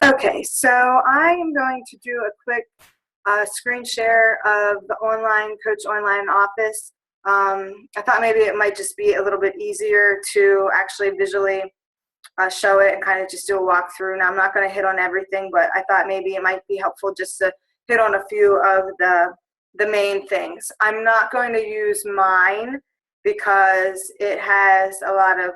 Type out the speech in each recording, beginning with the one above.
Okay, so I am going to do a quick screen share of the Coach Online Office. I thought maybe it might just be a little bit easier to actually visually show it and kind of just do a walkthrough. Now, I'm not going to hit on everything, but I thought maybe it might be helpful just to hit on a few of the main things. I'm not going to use mine because it has a lot of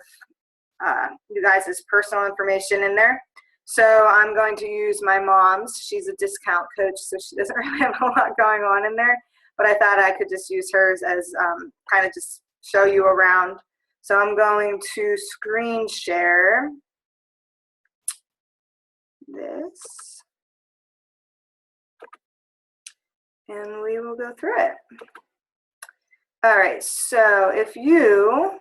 you guys' personal information in there. So I'm going to use my mom's. She's a discount coach, so she doesn't really have a lot going on in there. But I thought I could just use hers as kind of just show you around. So I'm going to screen share this. And we will go through it. All right, so if you,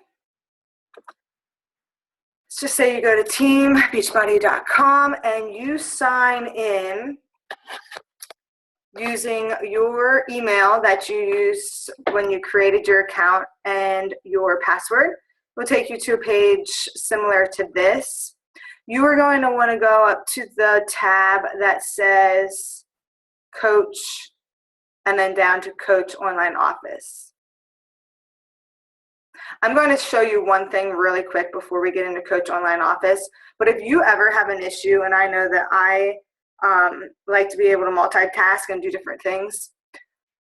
let's just say you go to teambeachbody.com and you sign in using your email that you used when you created your account and your password. It will take you to a page similar to this. You are going to want to go up to the tab that says Coach and then down to Coach Online Office. I'm going to show you one thing really quick before we get into Coach Online Office. But if you ever have an issue, and I know that I like to be able to multitask and do different things.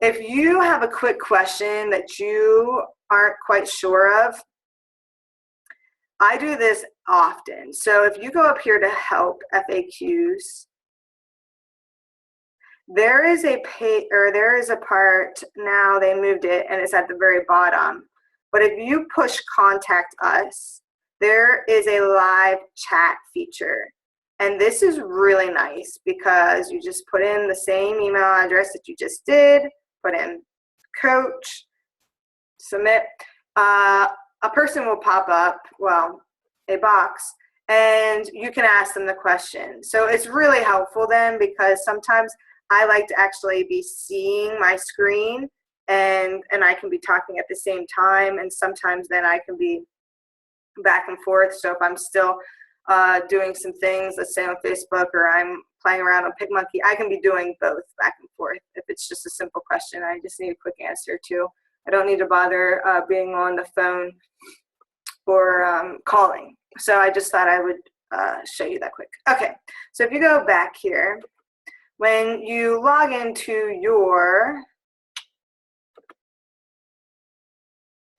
If you have a quick question that you aren't quite sure of, I do this often. So if you go up here to Help FAQs, there is a part, now they moved it and it's at the very bottom. But if you push Contact Us, there is a live chat feature. And this is really nice because you just put in the same email address that you just did, put in coach, submit. A person will pop up, well, a box, and you can ask them the question. So it's really helpful then because sometimes I like to actually be seeing my screen and I can be talking at the same time, and sometimes then I can be back and forth. So if I'm still doing some things, let's say on Facebook, or I'm playing around on PicMonkey, I can be doing both back and forth. If it's just a simple question, I just need a quick answer to. I don't need to bother being on the phone or calling. So I just thought I would show you that quick. Okay, so if you go back here, when you log into your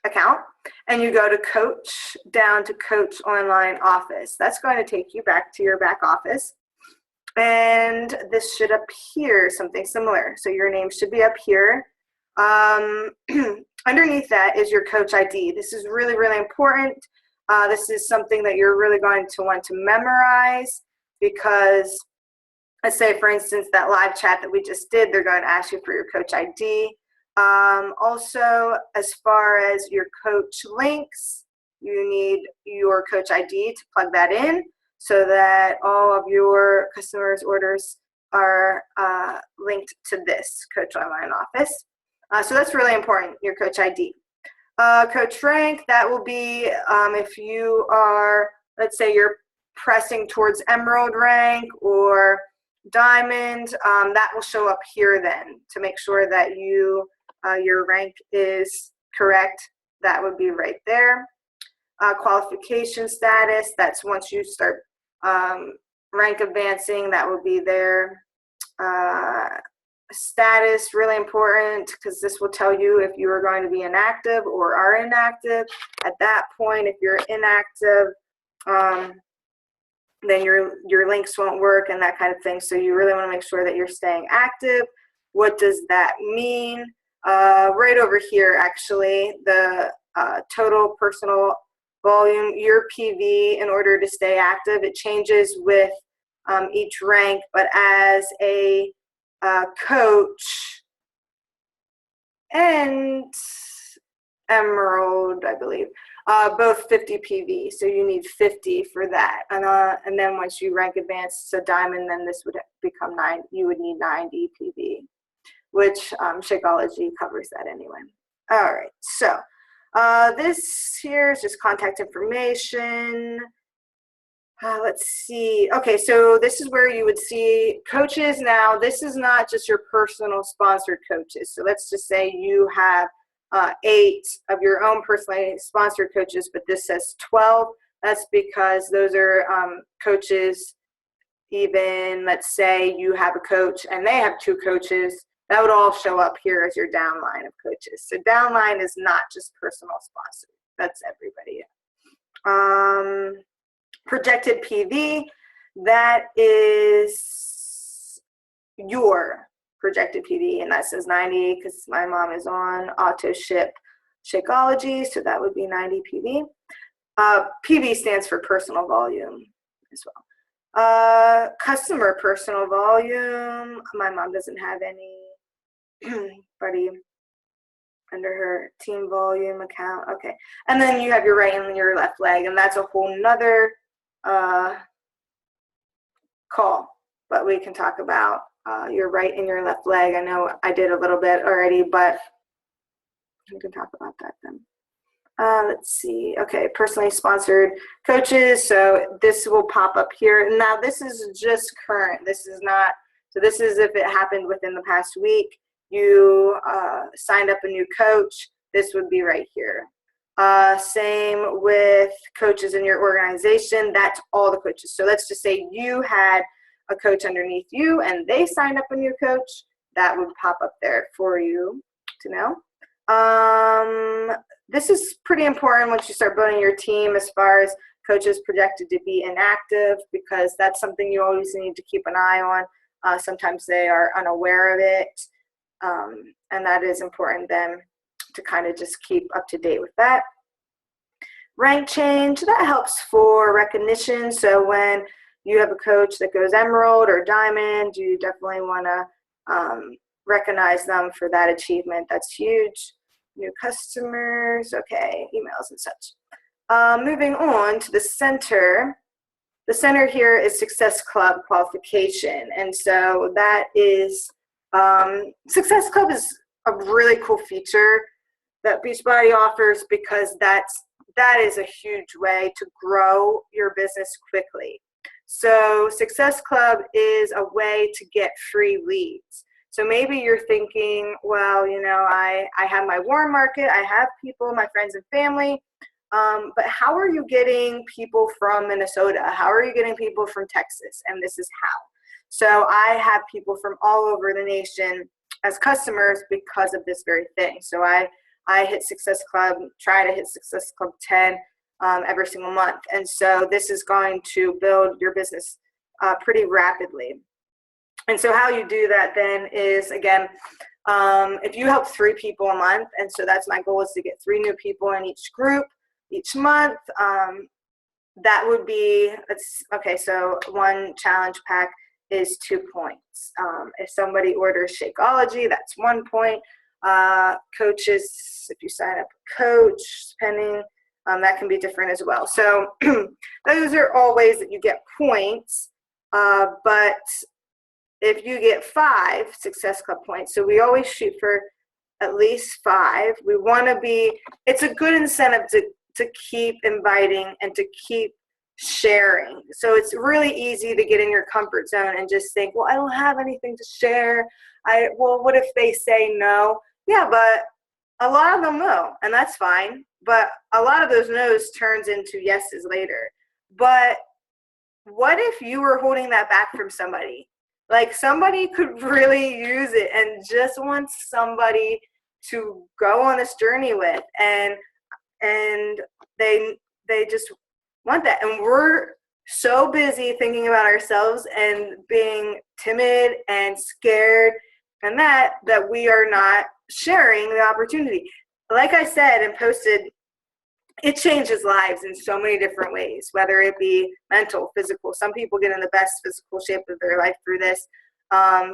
account and you go to Coach, down to Coach Online Office, that's going to take you back to your back office. And this should appear something similar. So your name should be up here. Underneath that is your Coach ID. This is really, really important. This is something that you're really going to want to memorize because, let's say, for instance, that live chat that we just did, they're going to ask you for your Coach ID. Also, as far as your coach links, you need your Coach ID to plug that in so that all of your customers' orders are linked to this Coach Online Office. So that's really important, your Coach ID. Coach rank, that will be if you are, let's say you're pressing towards Emerald rank or Diamond, that will show up here then to make sure that your rank is correct. That would be right there. Qualification status, that's once you start rank advancing, that will be there. Status, really important because this will tell you if you are going to be inactive or are inactive. At that point, if you're inactive, then your links won't work and that kind of thing. So you really want to make sure that you're staying active. What does that mean? Right over here, actually, the total personal volume, your PV, in order to stay active, it changes with each rank, but as a coach and Emerald, I believe, both 50 PV, so you need 50 for that. And then once you rank advanced to Diamond, then this would become 9. You would need 90 PV, which Shakeology covers that anyway. All right, so this here is just contact information. Let's see. Okay, so this is where you would see coaches. Now, this is not just your personal sponsored coaches. So let's just say you have 8 of your own personally sponsored coaches, but this says 12. That's because those are coaches. Even let's say you have a coach and they have 2 coaches, that would all show up here as your downline of coaches. So downline is not just personal sponsored. That's everybody. Projected PV, that is your projected PV, and that says 90 because my mom is on auto ship Shakeology, so that would be 90 PV. PV stands for personal volume as well. Customer personal volume, my mom doesn't have anybody under her team volume account. Okay, and then you have your right and your left leg, and that's a whole nother call, but we can talk about your right and your left leg. I know I did a little bit already, but we can talk about that then. Let's see. Okay, personally sponsored coaches. So this will pop up here. Now this is just current. This is not, so this is if it happened within the past week. You signed up a new coach. This would be right here. Same with coaches in your organization. That's all the coaches. So let's just say you had a coach underneath you and they signed up a new coach. That would pop up there for you to know. This is pretty important once you start building your team as far as coaches projected to be inactive, because that's something you always need to keep an eye on. Sometimes they are unaware of it, and that is important then to kind of just keep up to date with that. Rank change, that helps for recognition. So when you have a coach that goes emerald or diamond, you definitely want to recognize them for that achievement. That's huge. New customers, okay, emails and such. Moving on to the center. The center here is Success Club qualification. And so that is, Success Club is a really cool feature that Beachbody offers, because that is a huge way to grow your business quickly. So Success Club is a way to get free leads. So maybe you're thinking, well, you know, I have my warm market, I have people, my friends and family, but how are you getting people from Minnesota? How are you getting people from Texas? And this is how. So I have people from all over the nation as customers because of this very thing. So I hit Success Club, try to hit Success Club 10 every single month. And so this is going to build your business pretty rapidly. And so how you do that then is, again, if you help 3 people a month, and so that's my goal, is to get 3 new people in each group each month, that would be, okay, so 1 challenge pack is 2 points. If somebody orders Shakeology, that's 1 point. Coaches, if you sign up a coach, depending, that can be different as well. So those are all ways that you get points, but if you get 5 Success Club points, so we always shoot for at least 5. We want to be, it's a good incentive to keep inviting and to keep sharing. So it's really easy to get in your comfort zone and just think, well, I don't have anything to share. Well, what if they say no? Yeah, but a lot of them will, and that's fine. But a lot of those no's turns into yeses later. But what if you were holding that back from somebody? Like, somebody could really use it and just wants somebody to go on this journey with, and they just want that. And we're so busy thinking about ourselves and being timid and scared and that we are not sharing the opportunity. Like I said and posted, it changes lives in so many different ways, whether it be mental, physical. Some people get in the best physical shape of their life through this.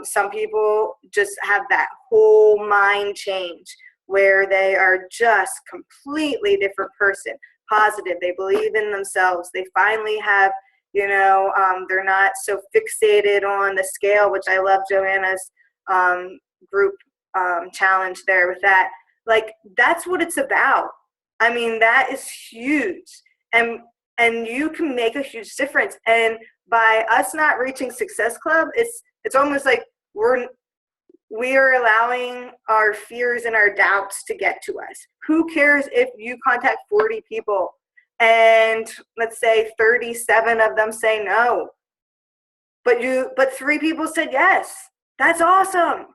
Some people just have that whole mind change where they are just completely different person, positive. They believe in themselves. They finally have, you know, they're not so fixated on the scale, which I love Joanna's group challenge there with that. Like, that's what it's about. I mean, that is huge. And And you can make a huge difference. And by us not reaching Success Club, it's almost like we are allowing our fears and our doubts to get to us. Who cares if you contact 40 people and let's say 37 of them say no, but 3 people said yes? That's awesome.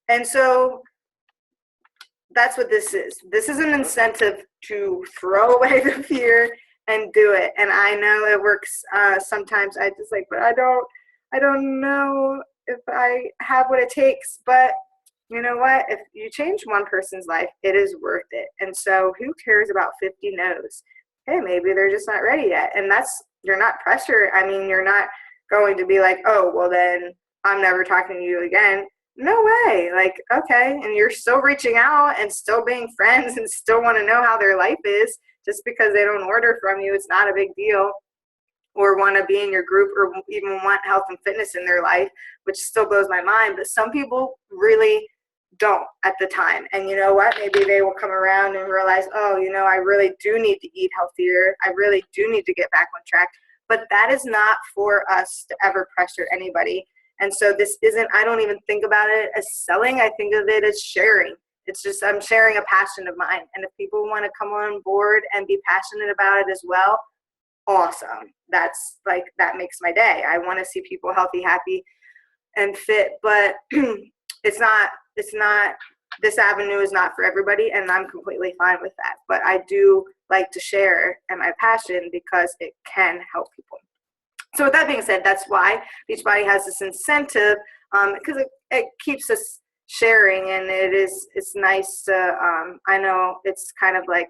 And so that's what this is. This is an incentive to throw away the fear and do it. And I know it works. Sometimes I just like, but I don't know if I have what it takes. But you know what? If you change one person's life, it is worth it. And so who cares about 50 no's? Hey, maybe they're just not ready yet. And you're not pressured. I mean, you're not going to be like, oh, well then I'm never talking to you again. No way. Like, okay. And you're still reaching out and still being friends and still want to know how their life is. Just because they don't order from you, it's not a big deal. Or want to be in your group or even want health and fitness in their life, which still blows my mind. But some people really don't at the time. And you know what? Maybe they will come around and realize, oh, I really do need to eat healthier. I really do need to get back on track. But that is not for us to ever pressure anybody. And so I don't even think about it as selling. I think of it as sharing. It's just, I'm sharing a passion of mine. And if people want to come on board and be passionate about it as well, awesome. That makes my day. I want to see people healthy, happy, and fit, but this avenue is not for everybody, and I'm completely fine with that. But I do like to share and my passion because it can help people. So with that being said, that's why Beachbody has this incentive, because it keeps us sharing, and it's nice to, I know it's kind of like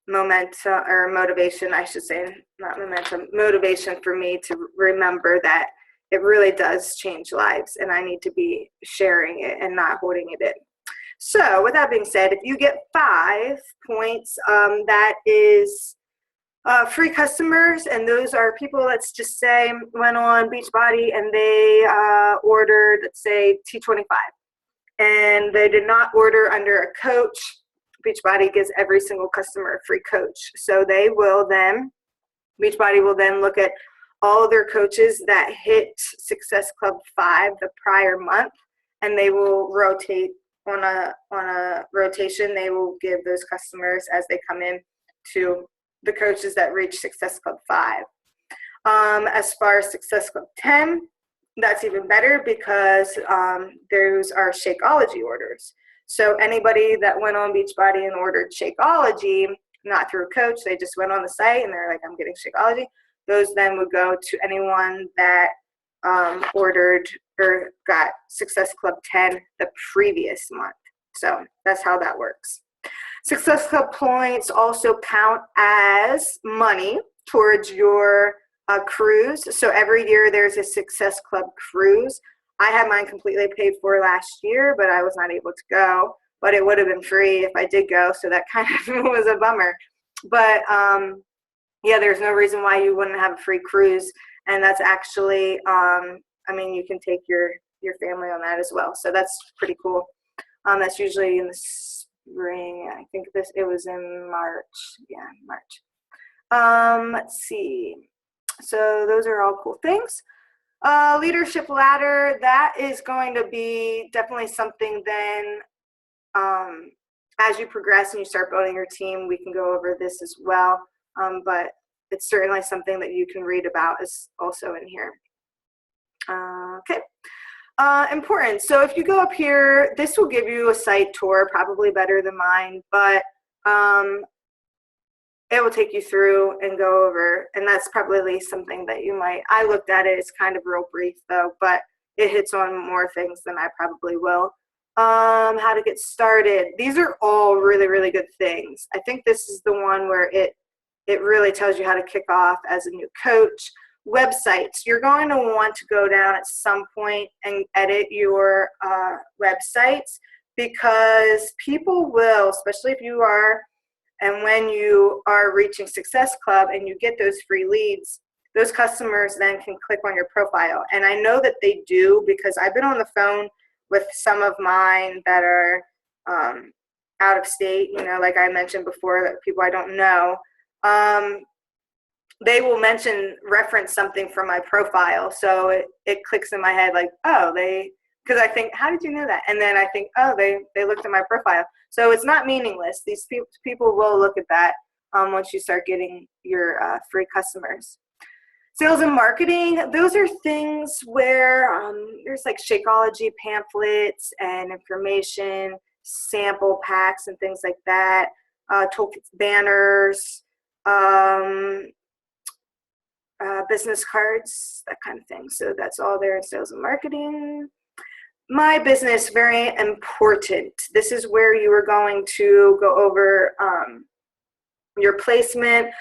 motivation, I should say, not momentum, motivation for me to remember that it really does change lives, and I need to be sharing it and not holding it in. So with that being said, if you get 5 points, that is free customers, and those are people, let's just say, went on Beachbody and they ordered, let's say, T25, and they did not order under a coach. Beachbody gives every single customer a free coach. So Beachbody will then look at all of their coaches that hit Success Club 5 the prior month, and they will rotate on a rotation. They will give those customers as they come in to the coaches that reach Success Club 5. As far as Success Club 10, that's even better because those are Shakeology orders. So anybody that went on Beachbody and ordered Shakeology, not through a coach, they just went on the site and they're like, I'm getting Shakeology. Those then would go to anyone that ordered or got Success Club 10 the previous month. So that's how that works. Success Club points also count as money towards your cruise. So every year there's a Success Club cruise. I had mine completely paid for last year, but I was not able to go. But it would have been free if I did go, so that kind of was a bummer. But yeah, there's no reason why you wouldn't have a free cruise. And that's actually, you can take your family on that as well. So that's pretty cool. That's usually in the spring. I think it was in March. Yeah, March. Let's see. So those are all cool things. Leadership ladder, that is going to be definitely something then as you progress and you start building your team, we can go over this as well. But it's certainly something that you can read about is also in here. Okay. Important. So if you go up here, this will give you a site tour, probably better than mine, but it will take you through and go over, and that's probably something that I looked at it, it's kind of real brief though, but it hits on more things than I probably will. How to get started. These are all really, really good things. I think this is the one where it really tells you how to kick off as a new coach. Websites. You're going to want to go down at some point and edit your websites, because people will, especially if you are, and when you are reaching Success Club and you get those free leads, those customers then can click on your profile. And I know that they do, because I've been on the phone with some of mine that are out of state, like I mentioned before, that people I don't know. they will reference something from my profile. So it clicks in my head like, oh, because I think, how did you know that? And then I think, oh, they looked at my profile. So it's not meaningless. These people will look at that once you start getting your free customers. Sales and marketing, those are things where there's like Shakeology pamphlets and information, sample packs and things like that, toolkits, banners, business cards, that kind of thing. So that's all there in sales and marketing. My business, very important. This is where you are going to go over your placement.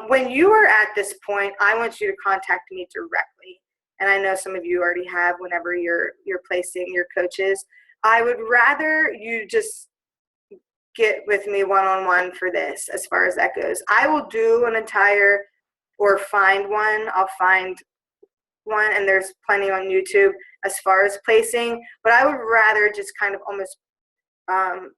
When you are at this point, I want you to contact me directly. And I know some of you already have whenever you're placing your coaches. I would rather you just get with me one-on-one for this as far as that goes. I will do an entire or find one. I'll find one, and there's plenty on YouTube as far as placing, but I would rather just kind of almost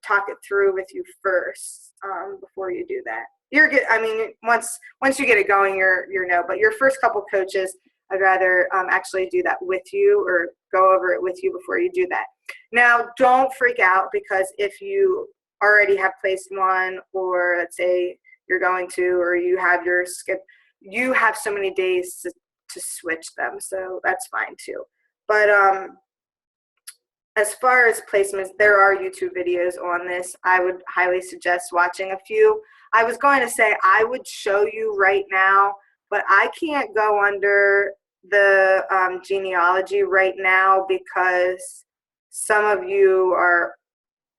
talk it through with you first before you do that. You're good. I mean, once you get it going, you're no, but your first couple coaches, I'd rather actually do that with you or go over it with you before you do that. Now, don't freak out, because if you already have placed one, or let's say you're going to, or you have your skip, you have so many days to switch them, so that's fine too. But as far as placements, there are YouTube videos on this. I would highly suggest watching a few. I was going to say I would show you right now, but I can't go under the genealogy right now because some of you are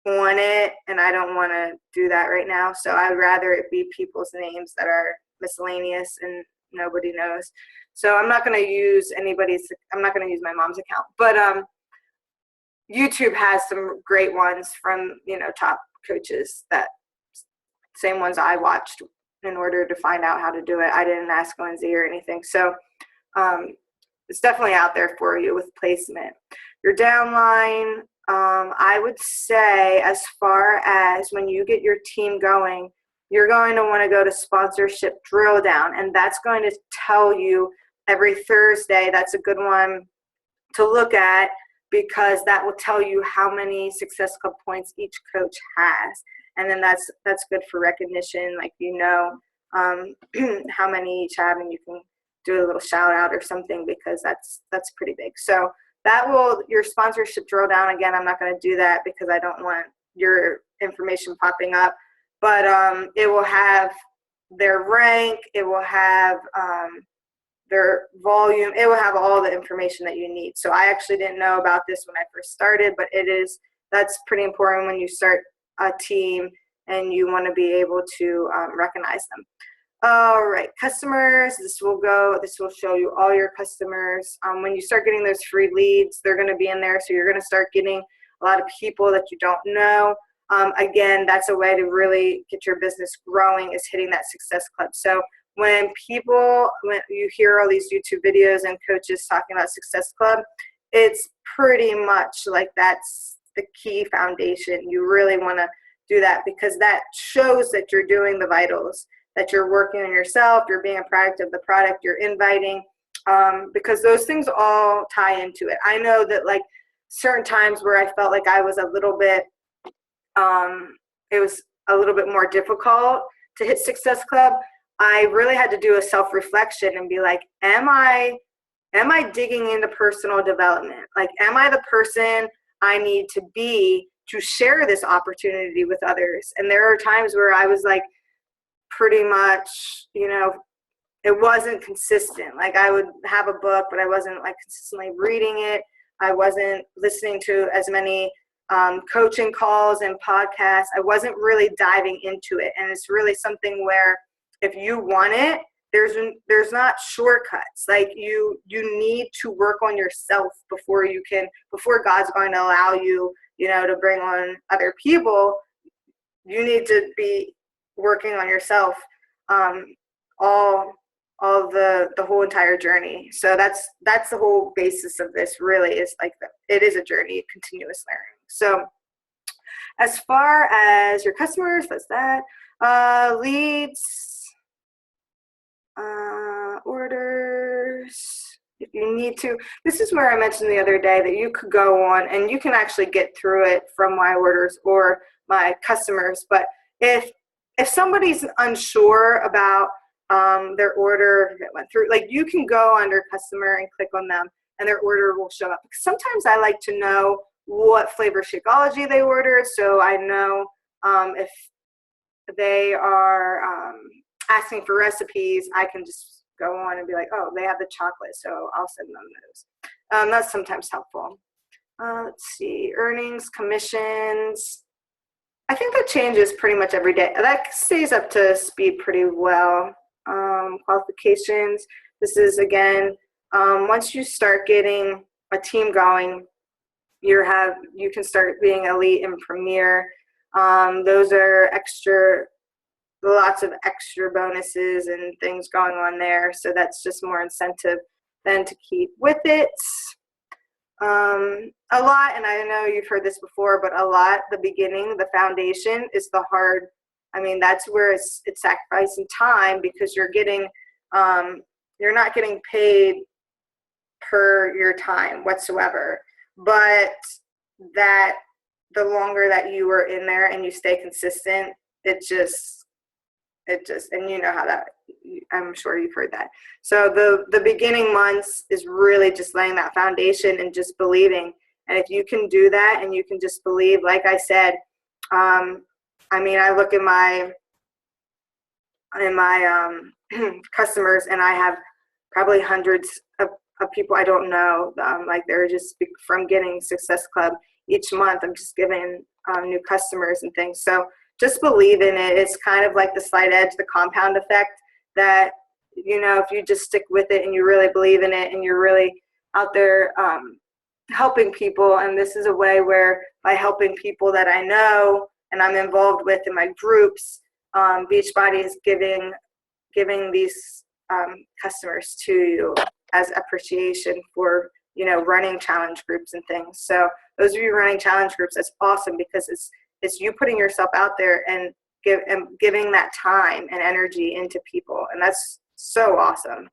on it, and I don't want to do that right now. So I'd rather it be people's names that are miscellaneous and nobody knows. So I'm not going to use I'm not going to use my mom's account, but YouTube has some great ones from, top coaches, that same ones I watched in order to find out how to do it. I didn't ask Lindsay or anything. So it's definitely out there for you with placement. Your downline, I would say, as far as when you get your team going, you're going to want to go to sponsorship drill down, and that's going to tell you every Thursday. That's a good one to look at, because that will tell you how many Success Club points each coach has. And then that's good for recognition, like how many each have, and you can do a little shout out or something, because that's pretty big. So your sponsorship drill down, again, I'm not going to do that because I don't want your information popping up, but it will have their rank, it will have their volume, it will have all the information that you need. So I actually didn't know about this when I first started, but that's pretty important when you start a team and you want to be able to recognize them. All right, customers, this will show you all your customers. When you start getting those free leads, they're going to be in there. So you're going to start getting a lot of people that you don't know. Again, that's a way to really get your business growing, is hitting that Success Club. So when you hear all these YouTube videos and coaches talking about Success Club, it's pretty much like that's the key foundation. You really want to do that, because that shows that you're doing the vitals, that you're working on yourself, you're being a product of the product, you're inviting, because those things all tie into it. I know that like certain times where I felt like I was a little bit, it was a little bit more difficult to hit Success Club. I really had to do a self-reflection and be like, am I digging into personal development? Like, am I the person I need to be to share this opportunity with others? And there are times where I was like, pretty much, it wasn't consistent. Like, I would have a book, but I wasn't like consistently reading it. I wasn't listening to as many coaching calls and podcasts. I wasn't really diving into it. And it's really something where if you want it, there's not shortcuts. Like you need to work on yourself before God's going to allow you, to bring on other people. You need to be working on yourself all the whole entire journey. So that's the whole basis of this, really, is like it is a journey, continuous learning. So as far as your customers, that's that. Leads, Orders. If you need to, this is where I mentioned the other day that you could go on and you can actually get through it from my orders or my customers. But if somebody's unsure about their order that went through, like you can go under customer and click on them and their order will show up. Because sometimes I like to know what flavor Shakeology they ordered, so I know if they are asking for recipes, I can just go on and be like, oh, they have the chocolate, so I'll send them those. That's sometimes helpful. Let's see, earnings, commissions. I think that changes pretty much every day. That stays up to speed pretty well. Qualifications. This is, again, once you start getting a team going, you can start being elite and premier. Those are lots of extra bonuses and things going on there. So that's just more incentive than to keep with it. A lot, and I know you've heard this before, but a lot, the beginning, the foundation is the hard. I mean, that's where it's sacrificing time because you're not getting paid per your time whatsoever. But that the longer that you are in there and you stay consistent, it just, and you know how that, I'm sure you've heard that. So the beginning months is really just laying that foundation and just believing. And if you can do that and you can just believe, like I said, I mean, I look in my customers and I have probably hundreds of people I don't know. Like they're just from getting Success Club each month. I'm just giving new customers and things. So just believe in it. It's kind of like the slight edge, the compound effect that, you know, if you just stick with it and you really believe in it and you're really out there helping people. And this is a way where by helping people that I know and I'm involved with in my groups, Beachbody is giving these customers to you as appreciation for, you know, running challenge groups and things. So those of you running challenge groups, that's awesome because it's you putting yourself out there and giving that time and energy into people. And that's so awesome.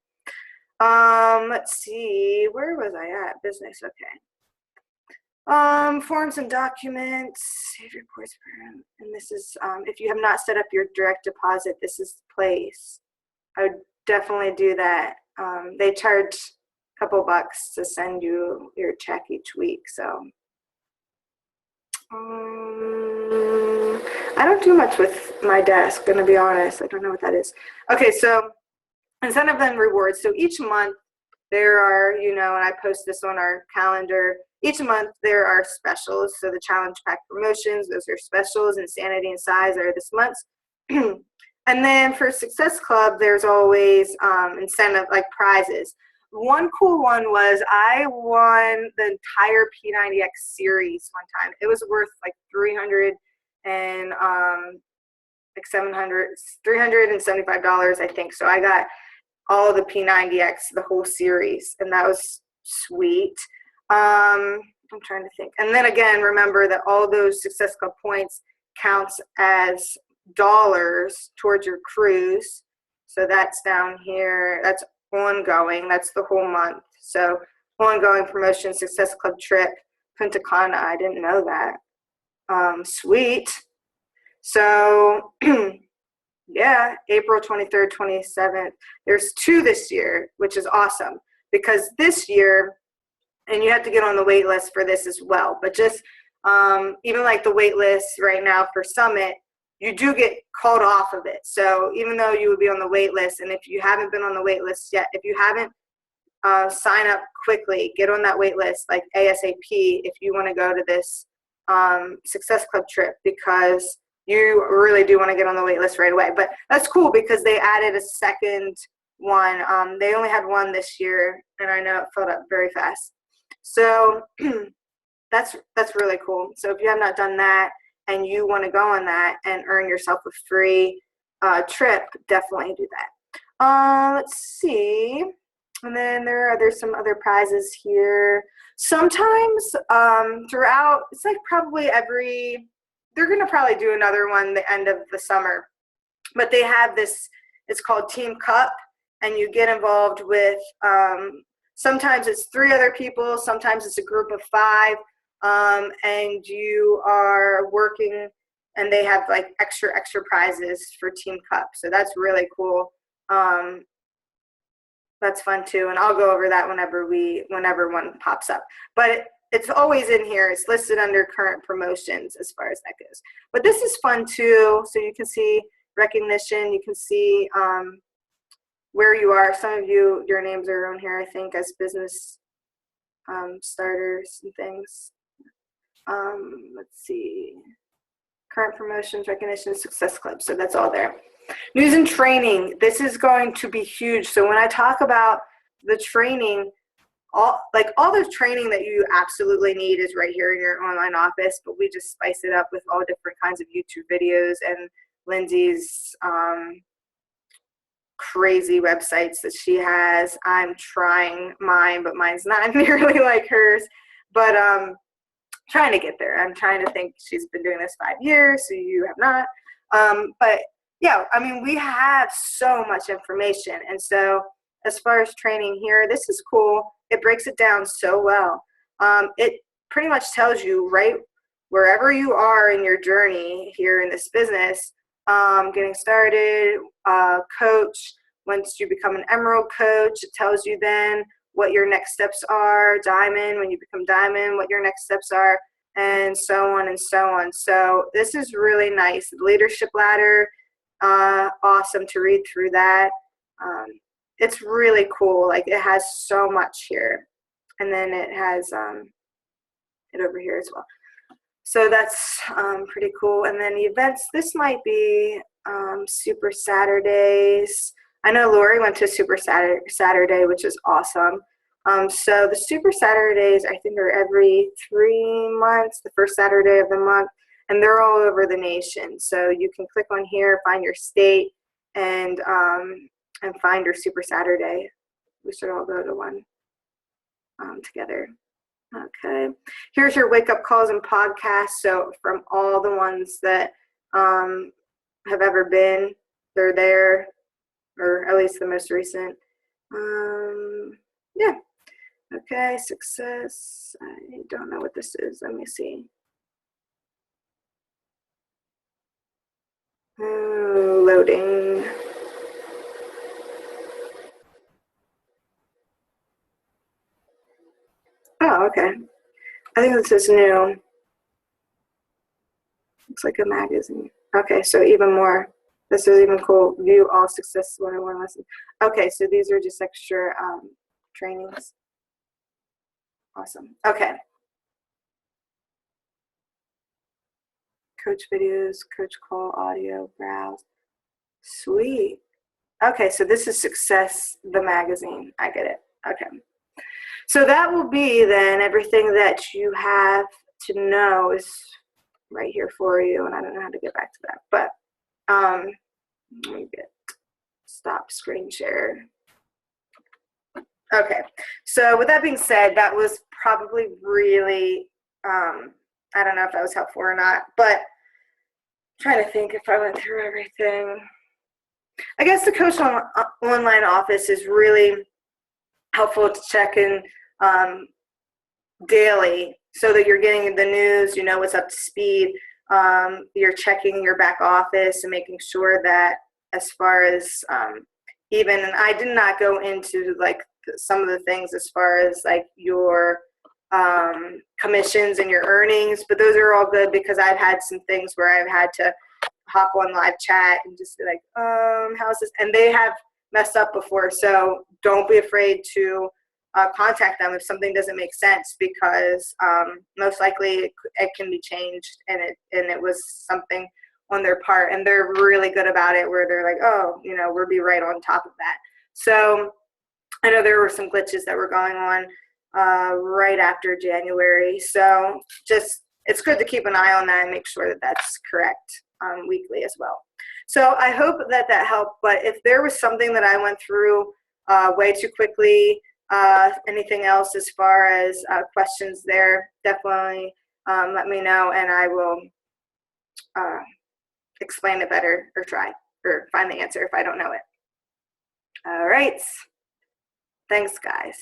Let's see, where was I at? Business, okay. Forms and documents, save reports, and this is, if you have not set up your direct deposit, this is the place. I would definitely do that. They charge a couple bucks to send you your check each week, so. I don't do much with my desk, gonna be honest. I don't know what that is. Okay, so incentive and rewards. So each month there are, you know, and I post this on our calendar, each month there are specials. So the challenge pack promotions, those are specials. Insanity and size are this month's. And then for Success Club, there's always incentive, like prizes. One cool one was I won the entire P90X series one time. It was worth like $375, I think. So I got all the P90X, the whole series, and that was sweet. I'm trying to think. And then again, remember that all those Success Club points counts as dollars towards your cruise. So that's down here. That's ongoing. That's the whole month. So ongoing promotion, Success Club trip, Punta Cana. I didn't know that. Sweet. So yeah, April 23rd, 27th. There's 2 this year, which is awesome because this year, and you have to get on the wait list for this as well, but just even like the wait list right now for Summit, you do get called off of it. So even though you would be on the wait list, and if you haven't been on the wait list yet, if you haven't, sign up quickly, get on that wait list like ASAP if you want to go to this Success Club trip, because you really do want to get on the wait list right away. But that's cool because they added a second one. They only had one this year, and I know it filled up very fast. So that's really cool. So if you have not done that and you want to go on that and earn yourself a free trip, definitely do that. Let's see. And then there's some other prizes here. Sometimes throughout, it's like probably they're going to probably do another one the end of the summer. But they have this, it's called Team Cup. and you get involved with, sometimes it's 3 other people, sometimes it's a group of 5, and you are working, and they have like extra prizes for Team Cup. So that's really cool. That's fun too, and I'll go over that whenever one pops up. But it's always in here. It's listed under current promotions as far as that goes. But this is fun too. So you can see recognition. You can see where you are. Some of you, your names are on here, I think, as business starters and things. Let's see. Current promotions, recognition, success club. So that's all there. News and training. This is going to be huge. So when I talk about the training, all the training that you absolutely need is right here in your online office, but we just spice it up with all different kinds of YouTube videos and Lindsay's crazy websites that she has. I'm trying mine, but mine's not nearly like hers. But trying to get there. I'm trying to think. She's been doing this 5 years, so you have not. But yeah, I mean, we have so much information. And so as far as training here, this is cool. It breaks it down so well. It pretty much tells you right wherever you are in your journey here in this business, getting started, coach. Once you become an emerald coach, it tells you then what your next steps are. Diamond, when you become diamond, what your next steps are, and so on and so on. So this is really nice. The leadership ladder, awesome to read through that. It's really cool. Like, it has so much here. And then it has it over here as well. So that's pretty cool. And then the events, this might be Super Saturdays. I know Lori went to Super Saturday, which is awesome. So the Super Saturdays, I think, are every 3 months, the first Saturday of the month, and they're all over the nation. So you can click on here, find your state, and find your Super Saturday. We should all go to one together. Okay. Here's your wake up calls and podcasts. So from all the ones that have ever been, they're there, or at least the most recent. Yeah. Okay. Success. I don't know what this is. Let me see. Loading. Oh, okay. I think this is new. Looks like a magazine. Okay, so even more. This is even cool. View all Success 101 lessons. Okay, so these are just extra trainings. Awesome. Okay. Coach videos, coach call, audio, browse. Sweet. Okay, so this is Success, the magazine. I get it. Okay. So that will be then everything that you have to know is right here for you, and I don't know how to get back to that, but let me get stop screen share. Okay, so with that being said, that was probably really, I don't know if that was helpful or not, but I'm trying to think if I went through everything. I guess the Coach Online office is really helpful to check in daily so that you're getting the news, you know what's up to speed. You're checking your back office and making sure that as far as even, and I did not go into like some of the things as far as like your commissions and your earnings, but those are all good because I've had some things where I've had to hop on live chat and just be like, how's this? And they have messed up before, so don't be afraid to contact them if something doesn't make sense, because most likely it can be changed, and it was something on their part, and they're really good about it where they're like, oh, you know, we'll be right on top of that. So I know there were some glitches that were going on right after January, so just it's good to keep an eye on that and make sure that that's correct weekly as well. So I hope that that helped, but if there was something that I went through way too quickly, anything else as far as questions there, definitely let me know, and I will explain it better or try or find the answer if I don't know it. All right. Thanks, guys.